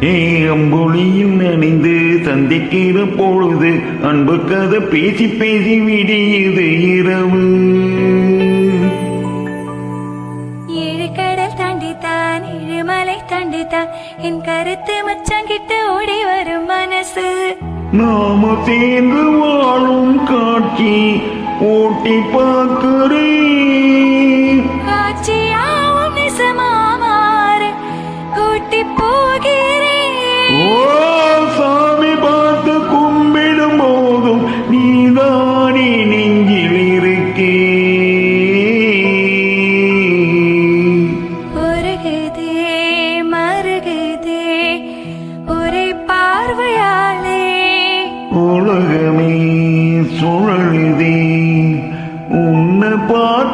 அம்பொழியில் நனைந்து சந்திக்கிற பொழுது அன்பு கதை பேசி பேசி விடியுது இரவு. ஏழு கடல் தாண்டித்தான் ஏழுமலை தாண்டித்தான் என் கருத்து மச்சங்கிட்ட ஓடி வரும் மனசு. நாம சேர்ந்து வாழும் காட்சி ஓட்டி பார்க்கிறேன். காட்சியாவும் நிசமாமாற கூட்டி போகிறேன். ஓ சாமி பார்த்து கும்பிடும் போதும் நீதானே நெஞ்சில் இருக்கே. உருகுதே மருகுதே ஒரே பார்வையாலே உலகமே சுழலுதே உன்னை பார்த்து